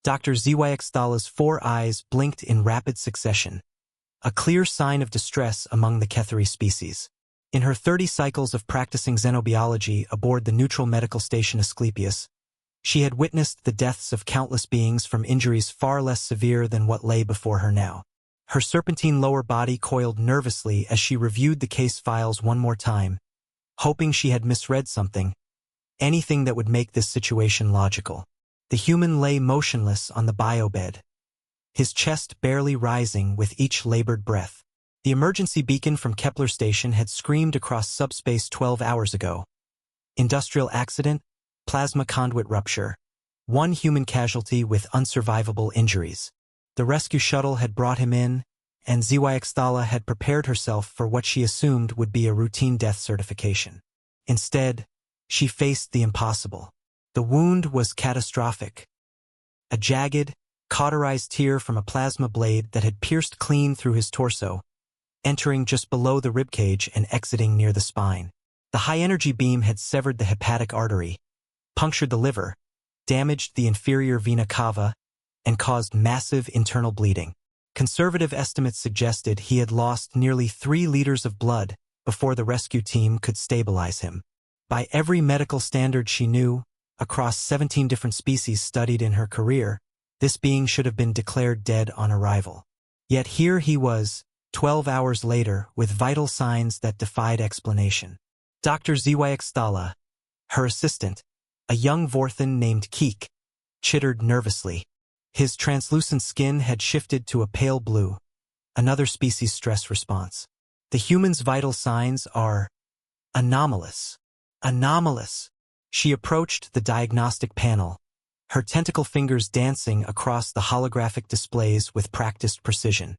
Dr. Zyxthala's 4 eyes blinked in rapid succession, a clear sign of distress among the Ketheri species. In her 30 cycles of practicing xenobiology aboard the neutral medical station Asclepius, she had witnessed the deaths of countless beings from injuries far less severe than what lay before her now. Her serpentine lower body coiled nervously as she reviewed the case files one more time, hoping she had misread something, anything that would make this situation logical. The human lay motionless on the biobed, his chest barely rising with each labored breath. The emergency beacon from Kepler Station had screamed across subspace 12 hours ago. Industrial accident, plasma conduit rupture. 1 human casualty with unsurvivable injuries. The rescue shuttle had brought him in, and Zyxthala had prepared herself for what she assumed would be a routine death certification. Instead, she faced the impossible. The wound was catastrophic. A jagged, cauterized tear from a plasma blade that had pierced clean through his torso, entering just below the ribcage and exiting near the spine. The high-energy beam had severed the hepatic artery, punctured the liver, damaged the inferior vena cava, and caused massive internal bleeding. Conservative estimates suggested he had lost nearly 3 liters of blood before the rescue team could stabilize him. By every medical standard she knew, across 17 different species studied in her career, this being should have been declared dead on arrival. Yet here he was, 12 hours later, with vital signs that defied explanation. Dr. Zyxthala, her assistant, a young Vorthan named Keek, chittered nervously. His translucent skin had shifted to a pale blue, another species stress response. The human's vital signs are anomalous. Anomalous. She approached the diagnostic panel, her tentacle fingers dancing across the holographic displays with practiced precision.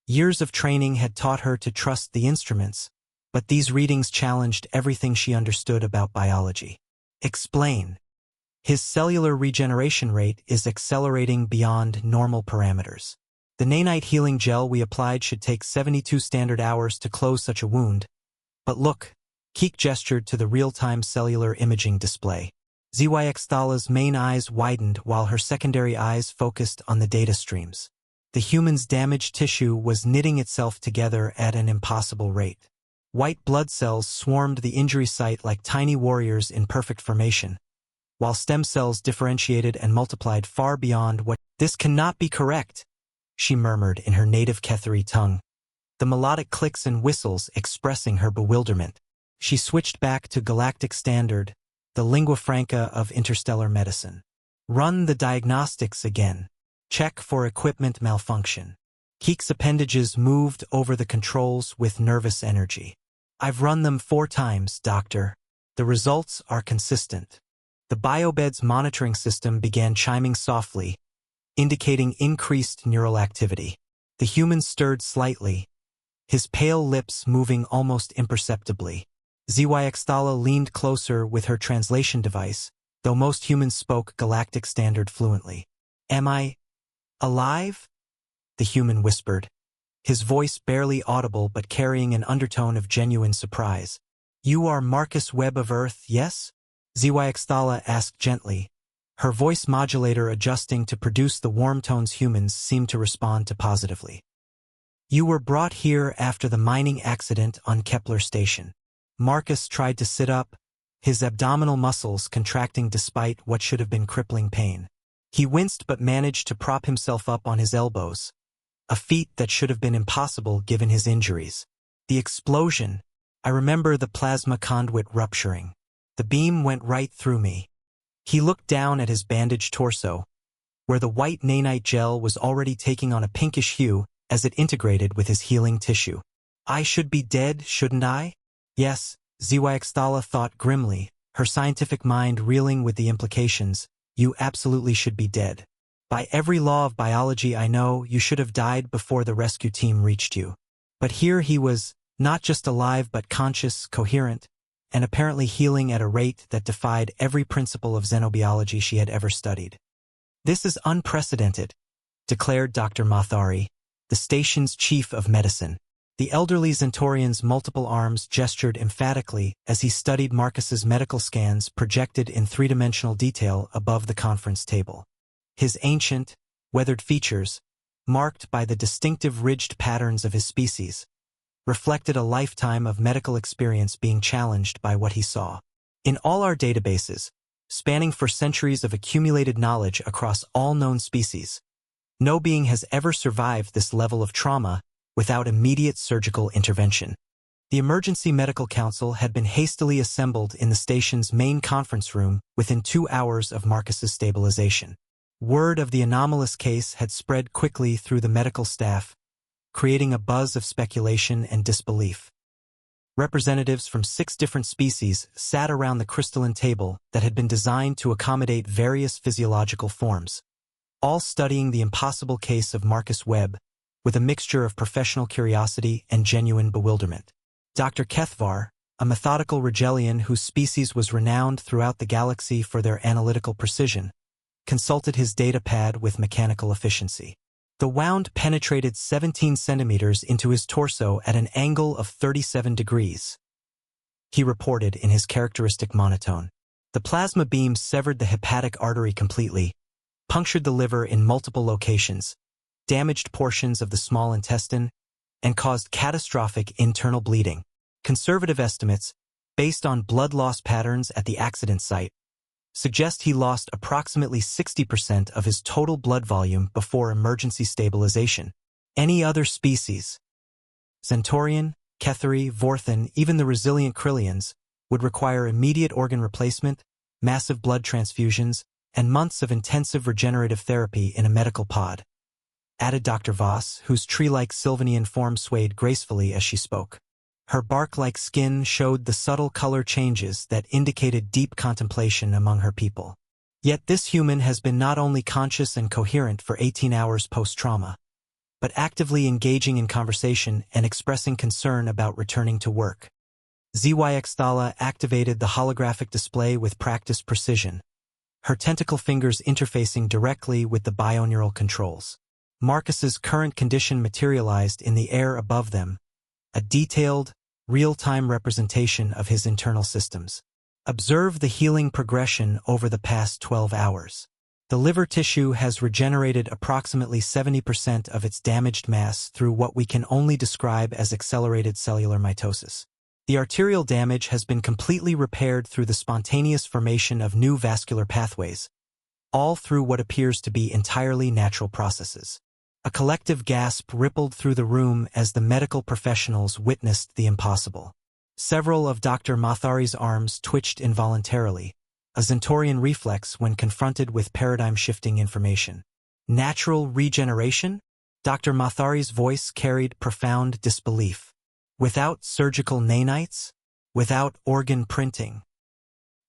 Years of training had taught her to trust the instruments, but these readings challenged everything she understood about biology. Explain. His cellular regeneration rate is accelerating beyond normal parameters. The nanite healing gel we applied should take 72 standard hours to close such a wound. But look, Keek gestured to the real-time cellular imaging display. Zyxthala's main eyes widened while her secondary eyes focused on the data streams. The human's damaged tissue was knitting itself together at an impossible rate. White blood cells swarmed the injury site like tiny warriors in perfect formation, while stem cells differentiated and multiplied far beyond what— "This cannot be correct," she murmured in her native Ketheri tongue, the melodic clicks and whistles expressing her bewilderment. She switched back to galactic standard, the lingua franca of interstellar medicine. Run the diagnostics again. Check for equipment malfunction. Keek's appendages moved over the controls with nervous energy. I've run them 4 times, Doctor. The results are consistent. The biobed's monitoring system began chiming softly, indicating increased neural activity. The human stirred slightly, his pale lips moving almost imperceptibly. Zyxthala leaned closer with her translation device, though most humans spoke galactic standard fluently. Am I alive? The human whispered, his voice barely audible but carrying an undertone of genuine surprise. You are Marcus Webb of Earth, yes? Zyxthala asked gently, her voice modulator adjusting to produce the warm tones humans seemed to respond to positively. You were brought here after the mining accident on Kepler Station. Marcus tried to sit up, his abdominal muscles contracting despite what should have been crippling pain. He winced but managed to prop himself up on his elbows, a feat that should have been impossible given his injuries. The explosion. I remember the plasma conduit rupturing. The beam went right through me. He looked down at his bandaged torso, where the white nanite gel was already taking on a pinkish hue as it integrated with his healing tissue. I should be dead, shouldn't I? Yes, Zyxthala thought grimly, her scientific mind reeling with the implications. You absolutely should be dead. By every law of biology I know, you should have died before the rescue team reached you. But here he was, not just alive but conscious, coherent, and apparently healing at a rate that defied every principle of xenobiology she had ever studied. This is unprecedented, declared Dr. Mathari, the station's chief of medicine. The elderly Zentorian's multiple arms gestured emphatically as he studied Marcus's medical scans projected in 3-dimensional detail above the conference table. His ancient, weathered features, marked by the distinctive ridged patterns of his species, reflected a lifetime of medical experience being challenged by what he saw. In all our databases, spanning for centuries of accumulated knowledge across all known species, no being has ever survived this level of trauma without immediate surgical intervention. The Emergency Medical Council had been hastily assembled in the station's main conference room within 2 hours of Marcus's stabilization. Word of the anomalous case had spread quickly through the medical staff, creating a buzz of speculation and disbelief. Representatives from 6 different species sat around the crystalline table that had been designed to accommodate various physiological forms, all studying the impossible case of Marcus Webb with a mixture of professional curiosity and genuine bewilderment. Dr. Kethvar, a methodical Rigelian whose species was renowned throughout the galaxy for their analytical precision, consulted his datapad with mechanical efficiency. The wound penetrated 17 centimeters into his torso at an angle of 37 degrees. He reported in his characteristic monotone. The plasma beam severed the hepatic artery completely, punctured the liver in multiple locations, damaged portions of the small intestine, and caused catastrophic internal bleeding. Conservative estimates, based on blood loss patterns at the accident site, suggest he lost approximately 60% of his total blood volume before emergency stabilization. Any other species, Centaurian, Ketheri, Vorthan, even the resilient Krillians, would require immediate organ replacement, massive blood transfusions, and months of intensive regenerative therapy in a medical pod, added Dr. Voss, whose tree-like Sylvanian form swayed gracefully as she spoke. Her bark-like skin showed the subtle color changes that indicated deep contemplation among her people. Yet this human has been not only conscious and coherent for 18 hours post-trauma, but actively engaging in conversation and expressing concern about returning to work. ZYX Thala activated the holographic display with practiced precision, her tentacle fingers interfacing directly with the bioneural controls. Marcus's current condition materialized in the air above them, a detailed, real-time representation of his internal systems. Observe the healing progression over the past 12 hours. The liver tissue has regenerated approximately 70% of its damaged mass through what we can only describe as accelerated cellular mitosis. The arterial damage has been completely repaired through the spontaneous formation of new vascular pathways, all through what appears to be entirely natural processes. A collective gasp rippled through the room as the medical professionals witnessed the impossible. Several of Dr. Mathari's arms twitched involuntarily, a Centaurian reflex when confronted with paradigm-shifting information. Natural regeneration? Dr. Mathari's voice carried profound disbelief. Without surgical nanites? Without organ printing?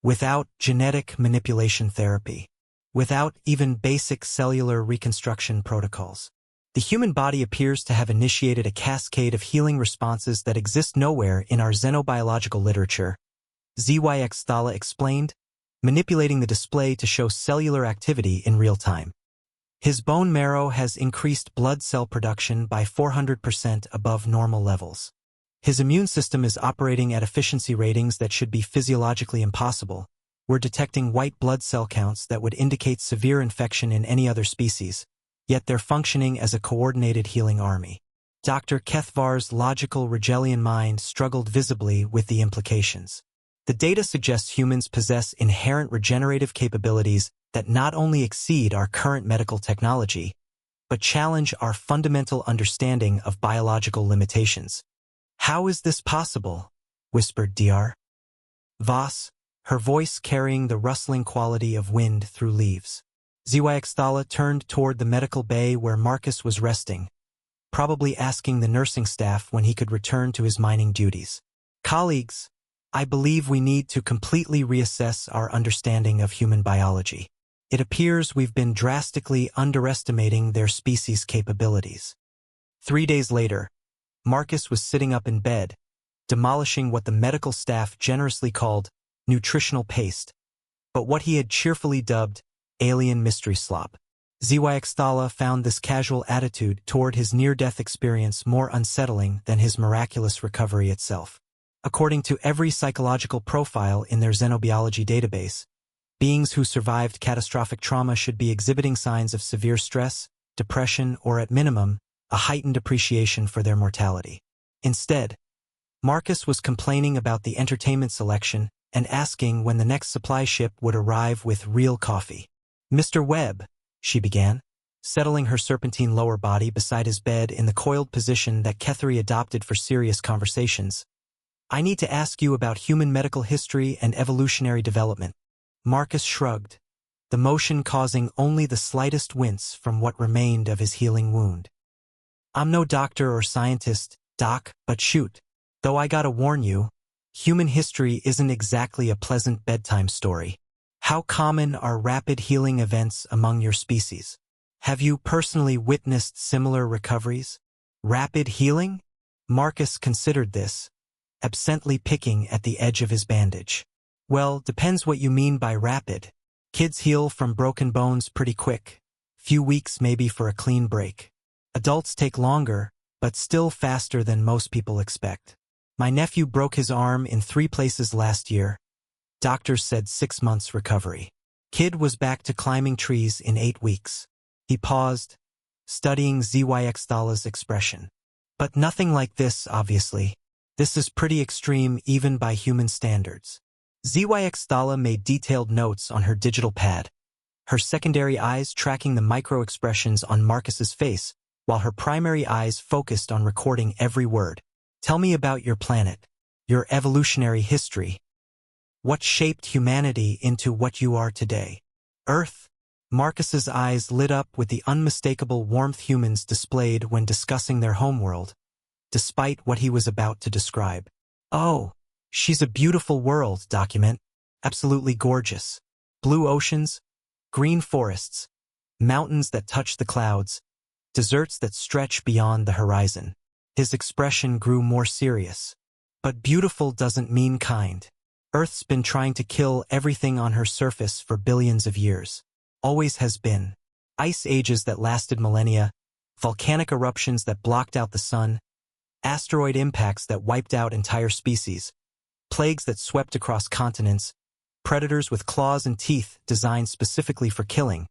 Without genetic manipulation therapy? Without even basic cellular reconstruction protocols? The human body appears to have initiated a cascade of healing responses that exist nowhere in our xenobiological literature, ZYX Thala explained, manipulating the display to show cellular activity in real time. His bone marrow has increased blood cell production by 400% above normal levels. His immune system is operating at efficiency ratings that should be physiologically impossible. We're detecting white blood cell counts that would indicate severe infection in any other species, yet they're functioning as a coordinated healing army. Dr. Kethvar's logical Rigelian mind struggled visibly with the implications. The data suggests humans possess inherent regenerative capabilities that not only exceed our current medical technology, but challenge our fundamental understanding of biological limitations. "How is this possible?" whispered Dr. Voss, her voice carrying the rustling quality of wind through leaves. ZYX Thala turned toward the medical bay where Marcus was resting, probably asking the nursing staff when he could return to his mining duties. "Colleagues, I believe we need to completely reassess our understanding of human biology. It appears we've been drastically underestimating their species' capabilities." 3 days later, Marcus was sitting up in bed, demolishing what the medical staff generously called nutritional paste, but what he had cheerfully dubbed alien mystery slop. ZYX Thala found this casual attitude toward his near-death experience more unsettling than his miraculous recovery itself. According to every psychological profile in their xenobiology database, Beings who survived catastrophic trauma should be exhibiting signs of severe stress, depression, or at minimum, a heightened appreciation for their mortality. Instead, Marcus was complaining about the entertainment selection and asking when the next supply ship would arrive with real coffee. "Mr. Webb," she began, settling her serpentine lower body beside his bed in the coiled position that Kethery adopted for serious conversations. "I need to ask you about human medical history and evolutionary development." Marcus shrugged, the motion causing only the slightest wince from what remained of his healing wound. "I'm no doctor or scientist, Doc, but shoot. Though I gotta warn you, human history isn't exactly a pleasant bedtime story. How common are rapid healing events among your species? Have you personally witnessed similar recoveries? Rapid healing?" Marcus considered this, absently picking at the edge of his bandage. "Well, depends what you mean by rapid. Kids heal from broken bones pretty quick. Few weeks maybe for a clean break. Adults take longer, but still faster than most people expect. My nephew broke his arm in 3 places last year. Doctors said 6 months recovery. Kid was back to climbing trees in 8 weeks. He paused, studying ZYX expression. "But nothing like this, obviously. This is pretty extreme even by human standards." ZYX made detailed notes on her digital pad, her secondary eyes tracking the micro-expressions on Marcus's face, while her primary eyes focused on recording every word. "Tell me about your planet, your evolutionary history. What shaped humanity into what you are today?" "Earth?" Marcus's eyes lit up with the unmistakable warmth humans displayed when discussing their homeworld, despite what he was about to describe. "Oh, she's a beautiful world, document. Absolutely gorgeous. Blue oceans, green forests, mountains that touch the clouds, deserts that stretch beyond the horizon." His expression grew more serious. "But beautiful doesn't mean kind. Earth's been trying to kill everything on her surface for billions of years. Always has been. Ice ages that lasted millennia, volcanic eruptions that blocked out the sun, asteroid impacts that wiped out entire species, plagues that swept across continents, predators with claws and teeth designed specifically for killing,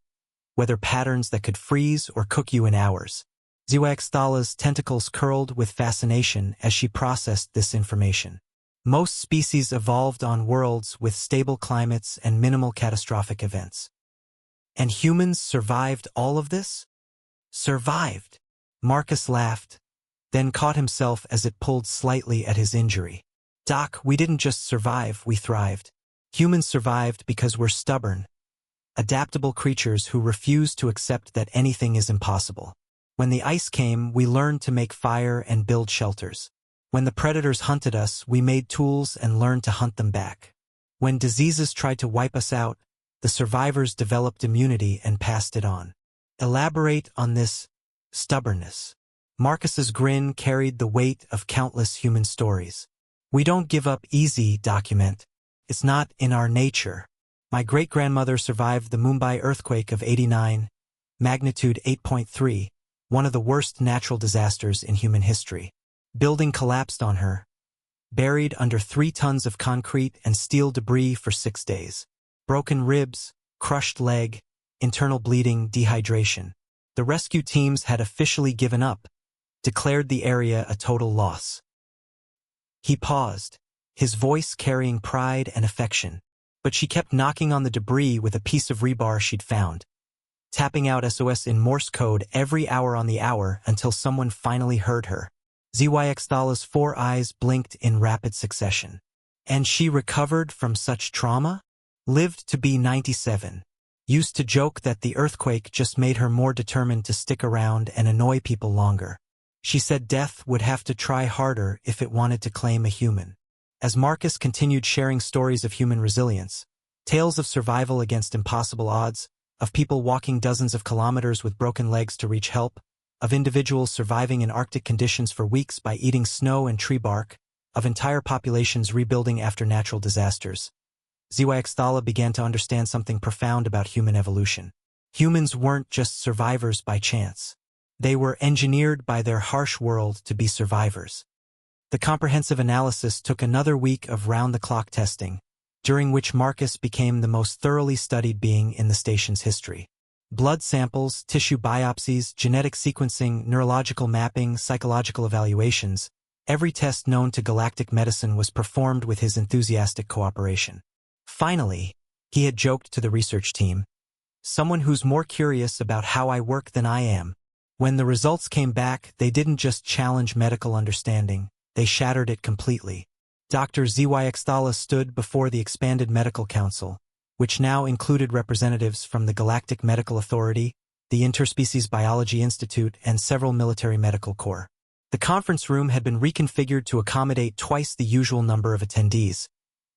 weather patterns that could freeze or cook you in hours." ZYX tentacles curled with fascination as she processed this information. "Most species evolved on worlds with stable climates and minimal catastrophic events. And humans survived all of this?" "Survived?" Marcus laughed, then caught himself as it pulled slightly at his injury. "Doc, we didn't just survive, we thrived. Humans survived because we're stubborn, adaptable creatures who refuse to accept that anything is impossible. When the ice came, we learned to make fire and build shelters. When the predators hunted us, we made tools and learned to hunt them back. When diseases tried to wipe us out, the survivors developed immunity and passed it on." "Elaborate on this stubbornness." Marcus's grin carried the weight of countless human stories. "We don't give up easy, document. It's not in our nature. My great-grandmother survived the Mumbai earthquake of '89, magnitude 8.3, one of the worst natural disasters in human history. Building collapsed on her, buried under 3 tons of concrete and steel debris for 6 days. Broken ribs, crushed leg, internal bleeding, dehydration. The rescue teams had officially given up, declared the area a total loss." He paused, his voice carrying pride and affection, but she kept knocking on the debris with a piece of rebar she'd found, tapping out SOS in Morse code every hour on the hour until someone finally heard her. ZYX 4 eyes blinked in rapid succession. "And she recovered from such trauma? Lived to be 97. Used to joke that the earthquake just made her more determined to stick around and annoy people longer. She said death would have to try harder if it wanted to claim a human." As Marcus continued sharing stories of human resilience, tales of survival against impossible odds, of people walking dozens of kilometers with broken legs to reach help, of individuals surviving in Arctic conditions for weeks by eating snow and tree bark, of entire populations rebuilding after natural disasters, ZYX began to understand something profound about human evolution. Humans weren't just survivors by chance. They were engineered by their harsh world to be survivors. The comprehensive analysis took another week of round-the-clock testing, during which Marcus became the most thoroughly studied being in the station's history. Blood samples, tissue biopsies, genetic sequencing, neurological mapping, psychological evaluations, every test known to galactic medicine was performed with his enthusiastic cooperation. Finally, he had joked to the research team, "Someone who's more curious about how I work than I am." When the results came back, they didn't just challenge medical understanding, they shattered it completely. Dr. HFY Stories stood before the expanded medical council, which now included representatives from the Galactic Medical Authority, the Interspecies Biology Institute, and several military medical corps. The conference room had been reconfigured to accommodate twice the usual number of attendees,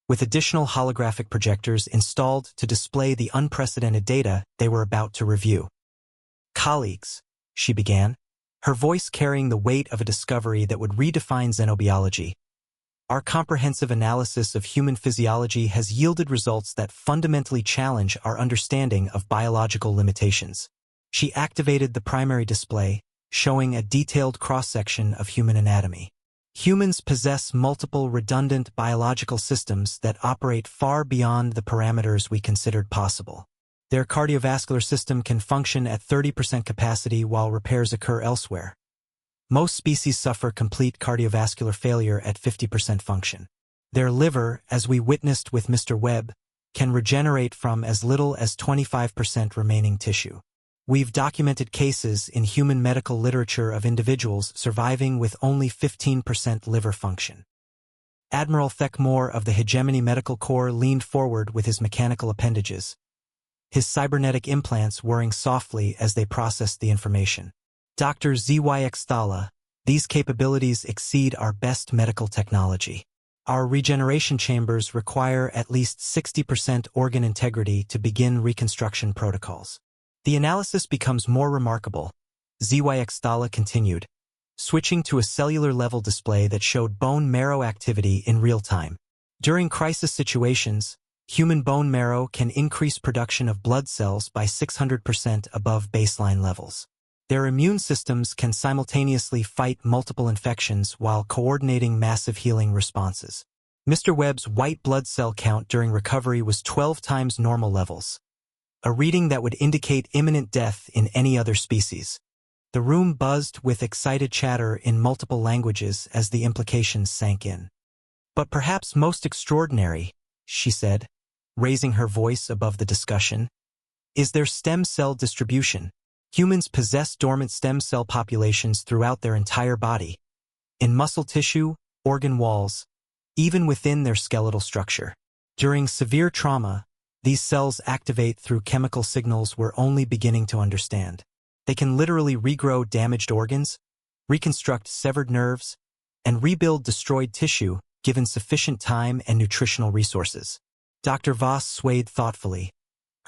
with additional holographic projectors installed to display the unprecedented data they were about to review. "Colleagues," she began, her voice carrying the weight of a discovery that would redefine xenobiology, "our comprehensive analysis of human physiology has yielded results that fundamentally challenge our understanding of biological limitations." She activated the primary display, showing a detailed cross-section of human anatomy. Humans possess multiple redundant biological systems that operate far beyond the parameters we considered possible. Their cardiovascular system can function at 30% capacity while repairs occur elsewhere. Most species suffer complete cardiovascular failure at 50% function. Their liver, as we witnessed with Mr. Webb, can regenerate from as little as 25% remaining tissue. We've documented cases in human medical literature of individuals surviving with only 15% liver function. Admiral Thekmore of the Hegemony Medical Corps leaned forward with his mechanical appendages, his cybernetic implants whirring softly as they processed the information. "Dr. HFY Stories, these capabilities exceed our best medical technology. Our regeneration chambers require at least 60% organ integrity to begin reconstruction protocols." The analysis becomes more remarkable, HFY Stories continued, switching to a cellular-level display that showed bone marrow activity in real time. During crisis situations, human bone marrow can increase production of blood cells by 600% above baseline levels. Their immune systems can simultaneously fight multiple infections while coordinating massive healing responses. Mr. Webb's white blood cell count during recovery was 12 times normal levels, a reading that would indicate imminent death in any other species. The room buzzed with excited chatter in multiple languages as the implications sank in. "But perhaps most extraordinary," she said, raising her voice above the discussion, "is their stem cell distribution. Humans possess dormant stem cell populations throughout their entire body, in muscle tissue, organ walls, even within their skeletal structure. During severe trauma, these cells activate through chemical signals we're only beginning to understand. They can literally regrow damaged organs, reconstruct severed nerves, and rebuild destroyed tissue given sufficient time and nutritional resources." Dr. Voss swayed thoughtfully,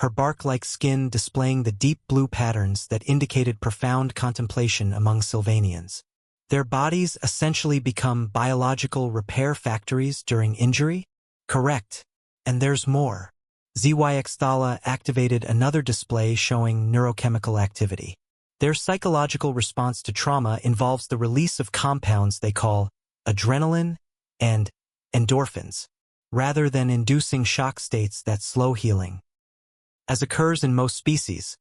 her bark-like skin displaying the deep blue patterns that indicated profound contemplation among Sylvanians. "Their bodies essentially become biological repair factories during injury?" "Correct. And there's more." HFY Stories activated another display showing neurochemical activity. Their psychological response to trauma involves the release of compounds they call adrenaline and endorphins, rather than inducing shock states that slow healing. As occurs in most species,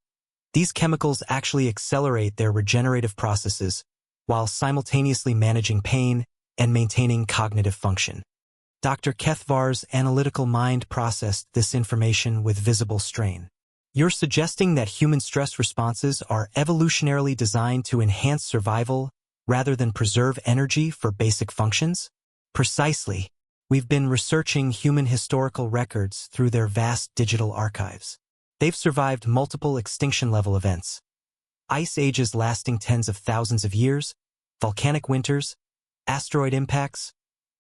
these chemicals actually accelerate their regenerative processes while simultaneously managing pain and maintaining cognitive function. Dr. Kethvar's analytical mind processed this information with visible strain. "You're suggesting that human stress responses are evolutionarily designed to enhance survival rather than preserve energy for basic functions?" "Precisely. We've been researching human historical records through their vast digital archives. They've survived multiple extinction-level events, ice ages lasting tens of thousands of years, volcanic winters, asteroid impacts,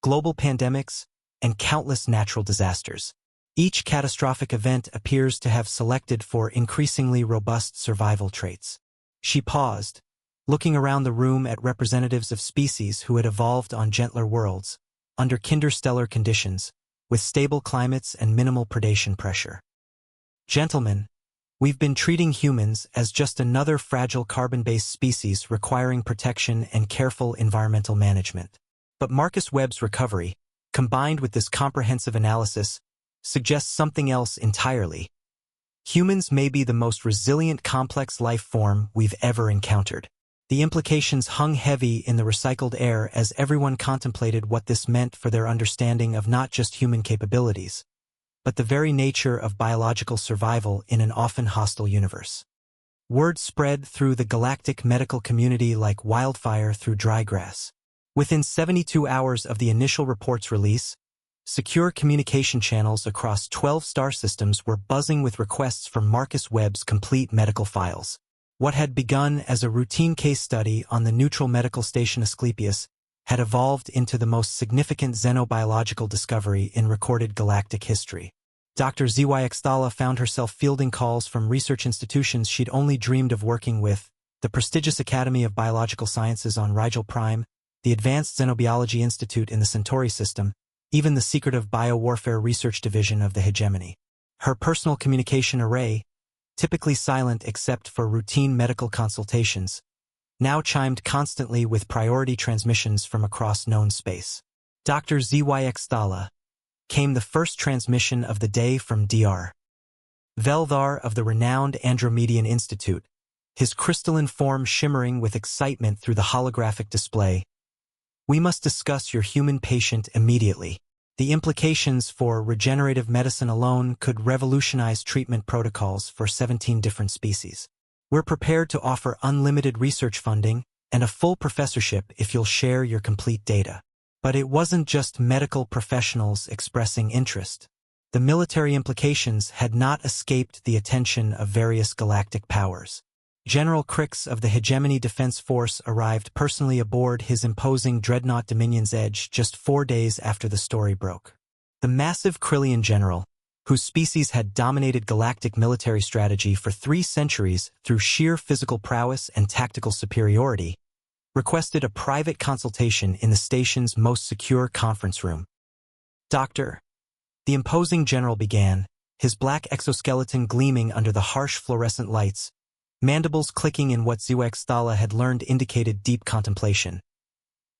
global pandemics, and countless natural disasters. Each catastrophic event appears to have selected for increasingly robust survival traits." She paused, looking around the room at representatives of species who had evolved on gentler worlds, under interstellar conditions, with stable climates and minimal predation pressure. "Gentlemen, we've been treating humans as just another fragile carbon-based species requiring protection and careful environmental management. But Marcus Webb's recovery, combined with this comprehensive analysis, suggests something else entirely. Humans may be the most resilient complex life form we've ever encountered. The implications hung heavy in the recycled air as everyone contemplated what this meant for their understanding of not just human capabilities, but the very nature of biological survival in an often hostile universe. Word spread through the galactic medical community like wildfire through dry grass. Within 72 hours of the initial report's release, secure communication channels across 12 star systems were buzzing with requests for Marcus Webb's complete medical files. What had begun as a routine case study on the neutral medical station Asclepius had evolved into the most significant xenobiological discovery in recorded galactic history. Dr. ZYX Thala found herself fielding calls from research institutions she'd only dreamed of working with, the prestigious Academy of Biological Sciences on Rigel Prime, the Advanced Xenobiology Institute in the Centauri system, even the secretive biowarfare research division of the hegemony. Her personal communication array, typically silent except for routine medical consultations, now chimed constantly with priority transmissions from across known space. Dr. ZYX Thala came the first transmission of the day from Dr. Veldar of the renowned Andromedian Institute, his crystalline form shimmering with excitement through the holographic display. "We must discuss your human patient immediately. The implications for regenerative medicine alone could revolutionize treatment protocols for 17 different species. We're prepared to offer unlimited research funding and a full professorship if you'll share your complete data." But it wasn't just medical professionals expressing interest. The military implications had not escaped the attention of various galactic powers. General Crix of the Hegemony Defense Force arrived personally aboard his imposing dreadnought Dominion's Edge just 4 days after the story broke. The massive Krillian general, whose species had dominated galactic military strategy for 3 centuries through sheer physical prowess and tactical superiority, requested a private consultation in the station's most secure conference room. "Doctor," the imposing general began, his black exoskeleton gleaming under the harsh fluorescent lights, mandibles clicking in what ZYX Thala had learned indicated deep contemplation.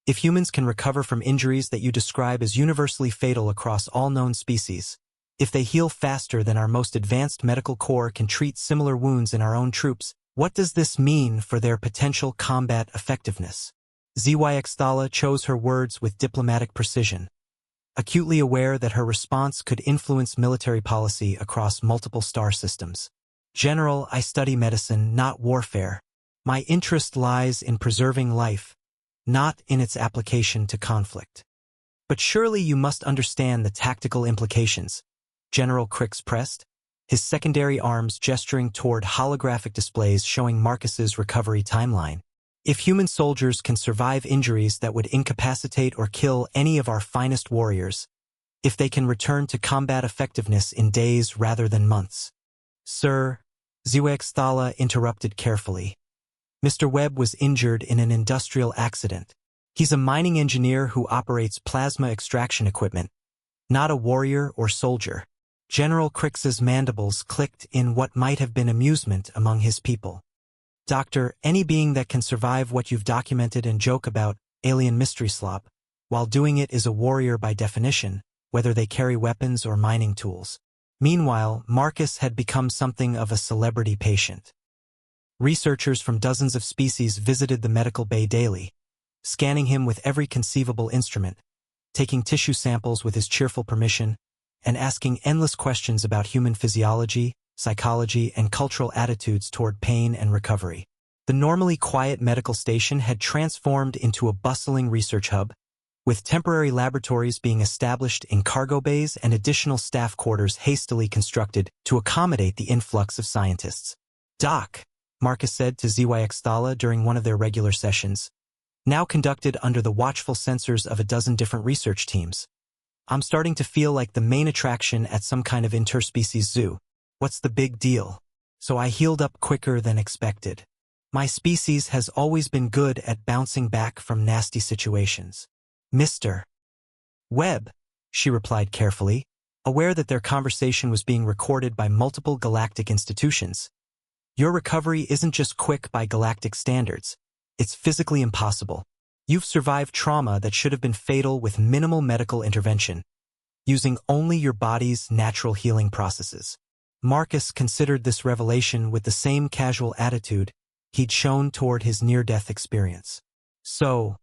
"If humans can recover from injuries that you describe as universally fatal across all known species, if they heal faster than our most advanced medical corps can treat similar wounds in our own troops, what does this mean for their potential combat effectiveness?" ZYX Thala chose her words with diplomatic precision, acutely aware that her response could influence military policy across multiple star systems. "General, I study medicine, not warfare. My interest lies in preserving life, not in its application to conflict." "But surely you must understand the tactical implications," General Crix pressed, his secondary arms gesturing toward holographic displays showing Marcus's recovery timeline. "If human soldiers can survive injuries that would incapacitate or kill any of our finest warriors, if they can return to combat effectiveness in days rather than months." "Sir," ZYX Thala interrupted carefully, "Mr. Webb was injured in an industrial accident. He's a mining engineer who operates plasma extraction equipment, not a warrior or soldier." General Crix's mandibles clicked in what might have been amusement among his people. "Doctor, any being that can survive what you've documented and joke about, alien mystery slop, while doing it is a warrior by definition, whether they carry weapons or mining tools." Meanwhile, Marcus had become something of a celebrity patient. Researchers from dozens of species visited the medical bay daily, scanning him with every conceivable instrument, taking tissue samples with his cheerful permission, and asking endless questions about human physiology, psychology, and cultural attitudes toward pain and recovery. The normally quiet medical station had transformed into a bustling research hub, with temporary laboratories being established in cargo bays and additional staff quarters hastily constructed to accommodate the influx of scientists. "Doc," Marcus said to ZYX Thala during one of their regular sessions, now conducted under the watchful censors of a dozen different research teams, "I'm starting to feel like the main attraction at some kind of interspecies zoo. What's the big deal?" "So I healed up quicker than expected. My species has always been good at bouncing back from nasty situations." "Mr. Webb," she replied carefully, aware that their conversation was being recorded by multiple galactic institutions. "Your recovery isn't just quick by galactic standards. It's physically impossible. You've survived trauma that should have been fatal with minimal medical intervention. using only your body's natural healing processes. Marcus considered this revelation with the same casual attitude he'd shown toward his near-death experience. So,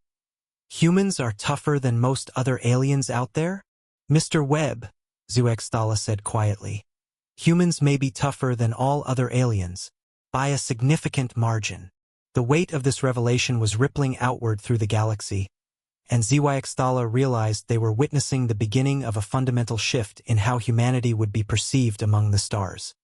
humans are tougher than most other aliens out there? Mr. Webb, Zuextala said quietly. Humans may be tougher than all other aliens, by a significant margin. The weight of this revelation was rippling outward through the galaxy, and Zuextala realized they were witnessing the beginning of a fundamental shift in how humanity would be perceived among the stars.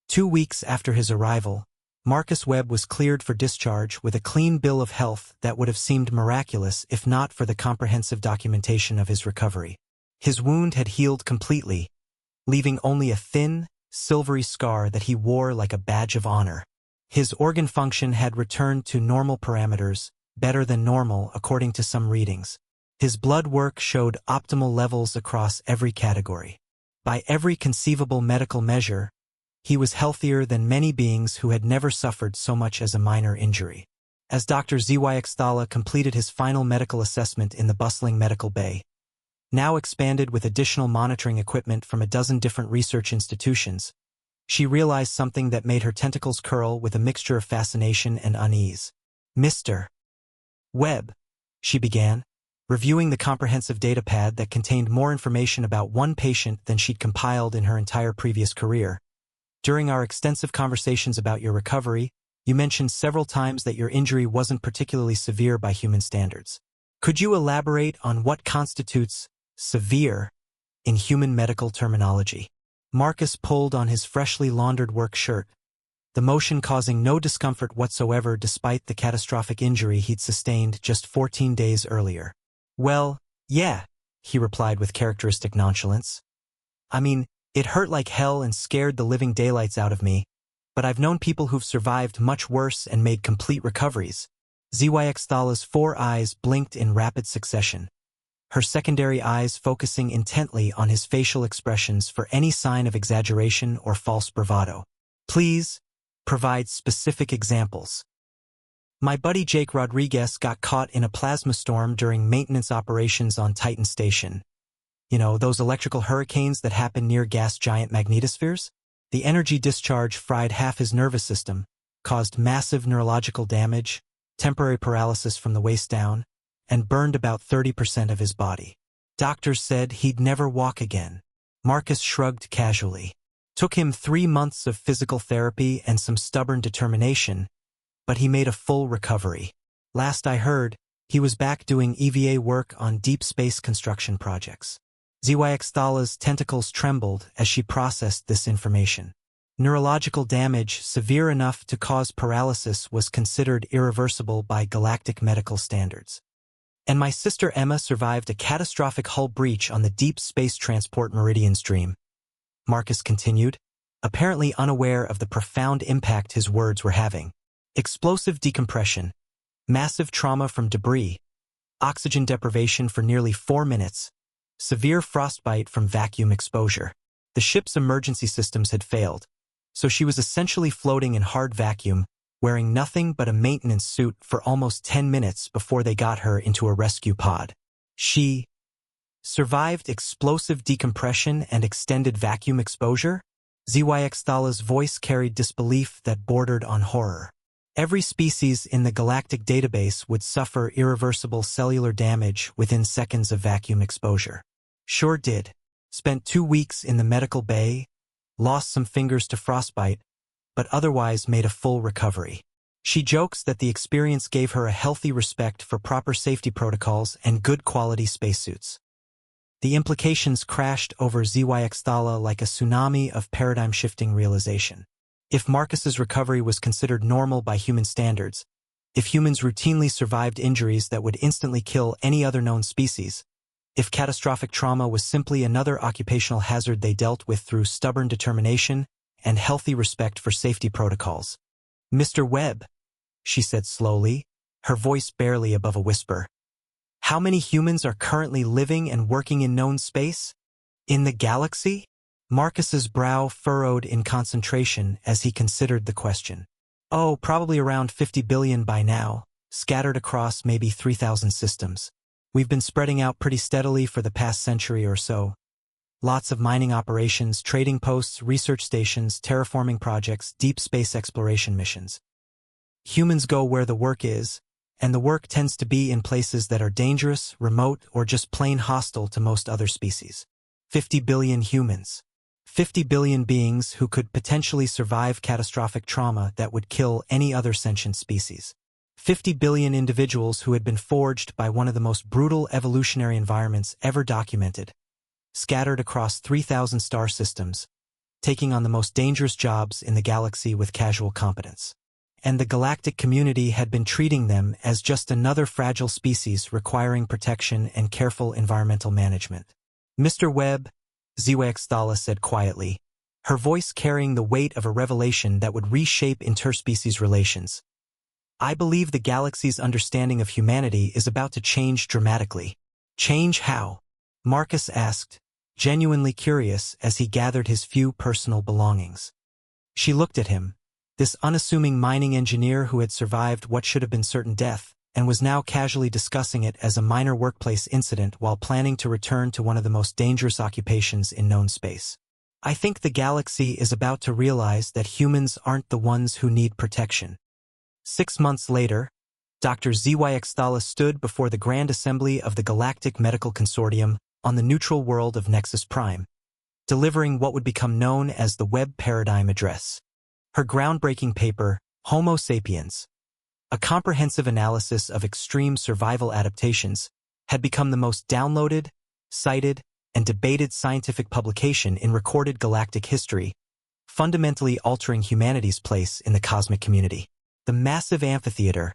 2 weeks after his arrival, Marcus Webb was cleared for discharge with a clean bill of health that would have seemed miraculous if not for the comprehensive documentation of his recovery. His wound had healed completely, leaving only a thin, silvery scar that he wore like a badge of honor. His organ function had returned to normal parameters, better than normal according to some readings. His blood work showed optimal levels across every category. By every conceivable medical measure, he was healthier than many beings who had never suffered so much as a minor injury. As Dr. Zuextala completed his final medical assessment in the bustling medical bay, now expanded with additional monitoring equipment from a dozen different research institutions, she realized something that made her tentacles curl with a mixture of fascination and unease. Mr. Webb, she began, reviewing the comprehensive datapad that contained more information about one patient than she'd compiled in her entire previous career. During our extensive conversations about your recovery, you mentioned several times that your injury wasn't particularly severe by human standards. Could you elaborate on what constitutes severe in human medical terminology? Marcus pulled on his freshly laundered work shirt, the motion causing no discomfort whatsoever despite the catastrophic injury he'd sustained just 14 days earlier. Well, yeah, he replied with characteristic nonchalance. I mean, it hurt like hell and scared the living daylights out of me, but I've known people who've survived much worse and made complete recoveries. Zuextala's 4 eyes blinked in rapid succession, her secondary eyes focusing intently on his facial expressions for any sign of exaggeration or false bravado. Please, provide specific examples. My buddy Jake Rodriguez got caught in a plasma storm during maintenance operations on Titan Station. You know, those electrical hurricanes that happen near gas giant magnetospheres? The energy discharge fried half his nervous system, caused massive neurological damage, temporary paralysis from the waist down, and burned about 30% of his body. Doctors said he'd never walk again. Marcus shrugged casually. Took him 3 months of physical therapy and some stubborn determination, but he made a full recovery. Last I heard, he was back doing EVA work on deep space construction projects. Zuextala's tentacles trembled as she processed this information. Neurological damage severe enough to cause paralysis was considered irreversible by galactic medical standards. And my sister Emma survived a catastrophic hull breach on the Deep Space Transport Meridian stream, Marcus continued, apparently unaware of the profound impact his words were having. Explosive decompression, massive trauma from debris, oxygen deprivation for nearly 4 minutes, severe frostbite from vacuum exposure. The ship's emergency systems had failed, so she was essentially floating in hard vacuum, wearing nothing but a maintenance suit for almost 10 minutes before they got her into a rescue pod. She survived explosive decompression and extended vacuum exposure? Zuextala's voice carried disbelief that bordered on horror. Every species in the galactic database would suffer irreversible cellular damage within seconds of vacuum exposure. Sure did. Spent 2 weeks in the medical bay, lost some fingers to frostbite, but otherwise made a full recovery. She jokes that the experience gave her a healthy respect for proper safety protocols and good quality spacesuits. The implications crashed over Zuextala like a tsunami of paradigm-shifting realization. If Marcus's recovery was considered normal by human standards, if humans routinely survived injuries that would instantly kill any other known species, if catastrophic trauma was simply another occupational hazard they dealt with through stubborn determination and healthy respect for safety protocols. Mr. Webb, she said slowly, her voice barely above a whisper. How many humans are currently living and working in known space? In the galaxy? Marcus's brow furrowed in concentration as he considered the question. Oh, probably around 50 billion by now, scattered across maybe 3,000 systems. We've been spreading out pretty steadily for the past century or so. Lots of mining operations, trading posts, research stations, terraforming projects, deep space exploration missions. Humans go where the work is, and the work tends to be in places that are dangerous, remote, or just plain hostile to most other species. 50 billion humans. 50 billion beings who could potentially survive catastrophic trauma that would kill any other sentient species. 50 billion individuals who had been forged by one of the most brutal evolutionary environments ever documented, scattered across 3,000 star systems, taking on the most dangerous jobs in the galaxy with casual competence. And the galactic community had been treating them as just another fragile species requiring protection and careful environmental management. Mr. Webb, HFY said quietly, her voice carrying the weight of a revelation that would reshape interspecies relations. I believe the galaxy's understanding of humanity is about to change dramatically. Change how? Marcus asked, genuinely curious as he gathered his few personal belongings. She looked at him, this unassuming mining engineer who had survived what should have been certain death, and was now casually discussing it as a minor workplace incident while planning to return to one of the most dangerous occupations in known space. I think the galaxy is about to realize that humans aren't the ones who need protection. 6 months later, Dr. HFY stood before the Grand Assembly of the Galactic Medical Consortium on the neutral world of Nexus Prime, delivering what would become known as the Webb Paradigm Address. Her groundbreaking paper, Homo Sapiens, a comprehensive analysis of extreme survival adaptations, had become the most downloaded, cited, and debated scientific publication in recorded galactic history, fundamentally altering humanity's place in the cosmic community. The massive amphitheater,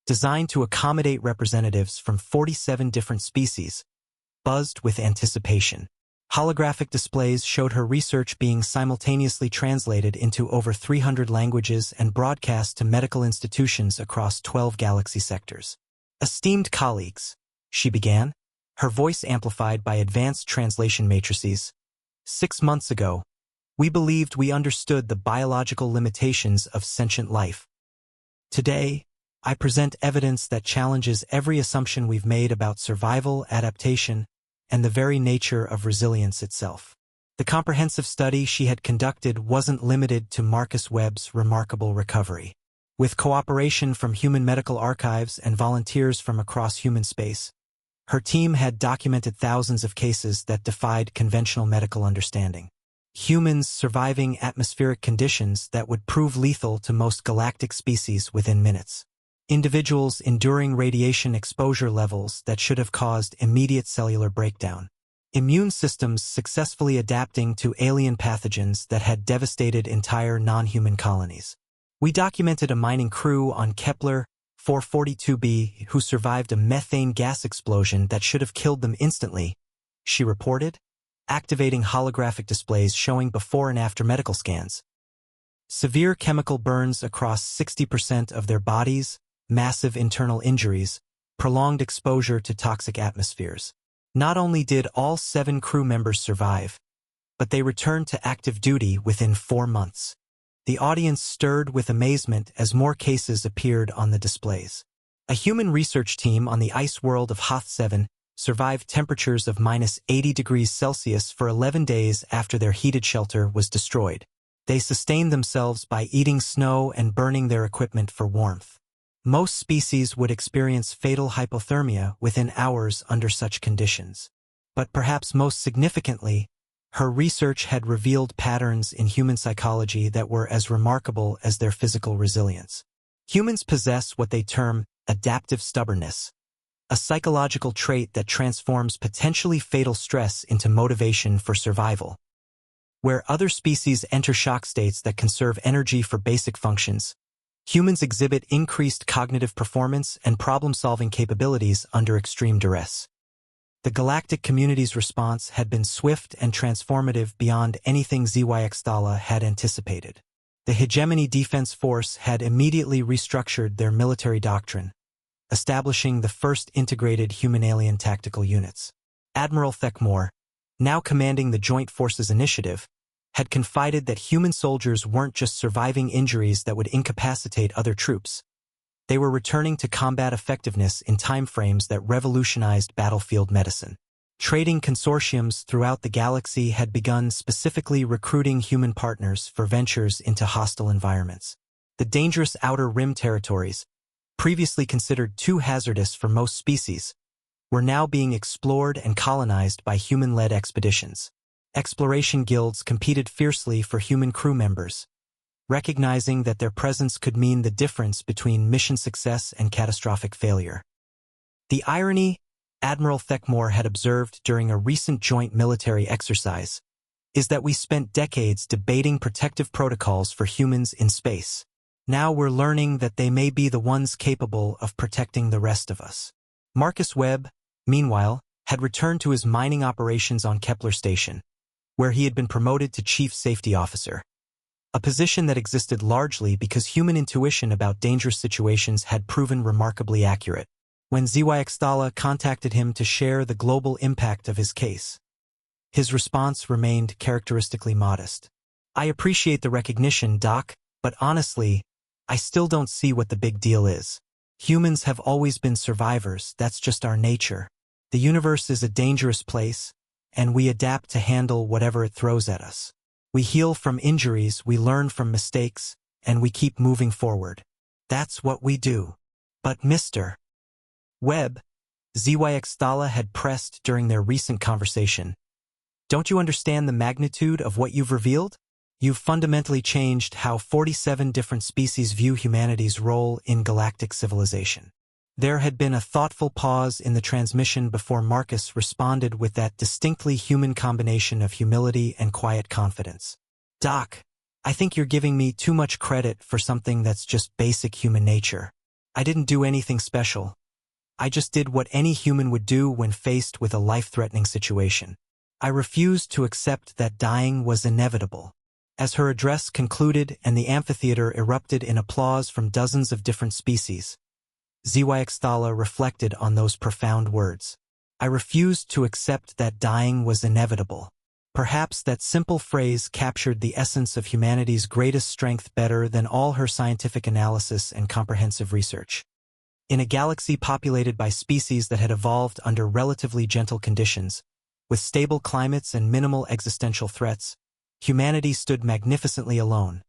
designed to accommodate representatives from 47 different species, buzzed with anticipation. Holographic displays showed her research being simultaneously translated into over 300 languages and broadcast to medical institutions across 12 galaxy sectors. Esteemed colleagues, she began, her voice amplified by advanced translation matrices. 6 months ago, we believed we understood the biological limitations of sentient life. Today, I present evidence that challenges every assumption we've made about survival, adaptation, and the very nature of resilience itself. The comprehensive study she had conducted wasn't limited to Marcus Webb's remarkable recovery. With cooperation from human medical archives and volunteers from across human space, her team had documented thousands of cases that defied conventional medical understanding. Humans surviving atmospheric conditions that would prove lethal to most galactic species within minutes. Individuals enduring radiation exposure levels that should have caused immediate cellular breakdown. Immune systems successfully adapting to alien pathogens that had devastated entire non-human colonies. We documented a mining crew on Kepler 442b who survived a methane gas explosion that should have killed them instantly, she reported, activating holographic displays showing before and after medical scans. Severe chemical burns across 60% of their bodies, massive internal injuries, prolonged exposure to toxic atmospheres. Not only did all 7 crew members survive, but they returned to active duty within 4 months. The audience stirred with amazement as more cases appeared on the displays. A human research team on the ice world of Hoth 7 survived temperatures of -80 degrees Celsius for 11 days after their heated shelter was destroyed. They sustained themselves by eating snow and burning their equipment for warmth. Most species would experience fatal hypothermia within hours under such conditions. But perhaps most significantly, her research had revealed patterns in human psychology that were as remarkable as their physical resilience. Humans possess what they term adaptive stubbornness, a psychological trait that transforms potentially fatal stress into motivation for survival. Where other species enter shock states that conserve energy for basic functions, humans exhibit increased cognitive performance and problem-solving capabilities under extreme duress. The galactic community's response had been swift and transformative beyond anything HFY had anticipated. The Hegemony Defense Force had immediately restructured their military doctrine, establishing the first integrated human-alien tactical units. Admiral Thekmore, now commanding the Joint Forces Initiative, had confided that human soldiers weren't just surviving injuries that would incapacitate other troops. They were returning to combat effectiveness in timeframes that revolutionized battlefield medicine. Trading consortiums throughout the galaxy had begun specifically recruiting human partners for ventures into hostile environments. The dangerous outer rim territories, previously considered too hazardous for most species, were now being explored and colonized by human-led expeditions. Exploration guilds competed fiercely for human crew members, recognizing that their presence could mean the difference between mission success and catastrophic failure. The irony Admiral Thekmore had observed during a recent joint military exercise is that we spent decades debating protective protocols for humans in space. Now we're learning that they may be the ones capable of protecting the rest of us. Marcus Webb, meanwhile, had returned to his mining operations on Kepler Station, where he had been promoted to Chief Safety Officer, a position that existed largely because human intuition about dangerous situations had proven remarkably accurate. When HFY contacted him to share the global impact of his case, his response remained characteristically modest. "I appreciate the recognition, Doc, but honestly, I still don't see what the big deal is. Humans have always been survivors, that's just our nature. The universe is a dangerous place, and we adapt to handle whatever it throws at us. We heal from injuries, we learn from mistakes, and we keep moving forward. That's what we do." "But Mr. Webb," HFY had pressed during their recent conversation, "don't you understand the magnitude of what you've revealed? You've fundamentally changed how 47 different species view humanity's role in galactic civilization." There had been a thoughtful pause in the transmission before Marcus responded with that distinctly human combination of humility and quiet confidence. "Doc, I think you're giving me too much credit for something that's just basic human nature. I didn't do anything special. I just did what any human would do when faced with a life-threatening situation. I refused to accept that dying was inevitable." As her address concluded and the amphitheater erupted in applause from dozens of different species, HFY reflected on those profound words. "I refused to accept that dying was inevitable." Perhaps that simple phrase captured the essence of humanity's greatest strength better than all her scientific analysis and comprehensive research. In a galaxy populated by species that had evolved under relatively gentle conditions, with stable climates and minimal existential threats, humanity stood magnificently alone,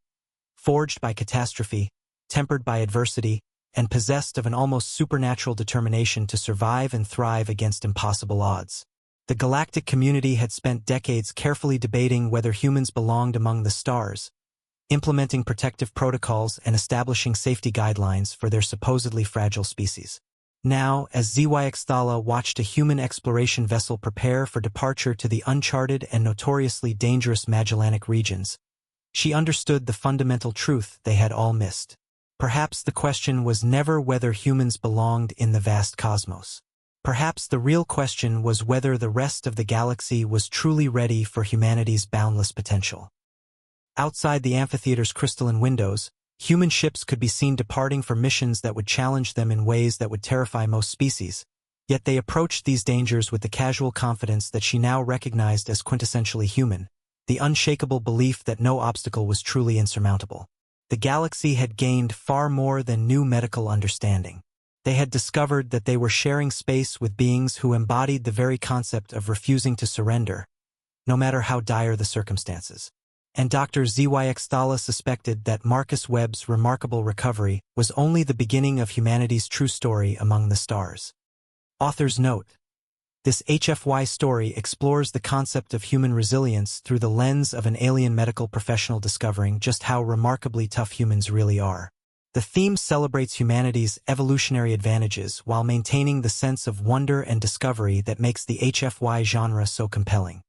forged by catastrophe, tempered by adversity, and possessed of an almost supernatural determination to survive and thrive against impossible odds. The galactic community had spent decades carefully debating whether humans belonged among the stars, implementing protective protocols and establishing safety guidelines for their supposedly fragile species. Now, as HFY watched a human exploration vessel prepare for departure to the uncharted and notoriously dangerous Magellanic regions, she understood the fundamental truth they had all missed. Perhaps the question was never whether humans belonged in the vast cosmos. Perhaps the real question was whether the rest of the galaxy was truly ready for humanity's boundless potential. Outside the amphitheater's crystalline windows, human ships could be seen departing for missions that would challenge them in ways that would terrify most species, yet they approached these dangers with the casual confidence that she now recognized as quintessentially human, the unshakable belief that no obstacle was truly insurmountable. The galaxy had gained far more than new medical understanding. They had discovered that they were sharing space with beings who embodied the very concept of refusing to surrender, no matter how dire the circumstances. And Dr. HFY suspected that Marcus Webb's remarkable recovery was only the beginning of humanity's true story among the stars. Author's note: this HFY story explores the concept of human resilience through the lens of an alien medical professional discovering just how remarkably tough humans really are. The theme celebrates humanity's evolutionary advantages while maintaining the sense of wonder and discovery that makes the HFY genre so compelling.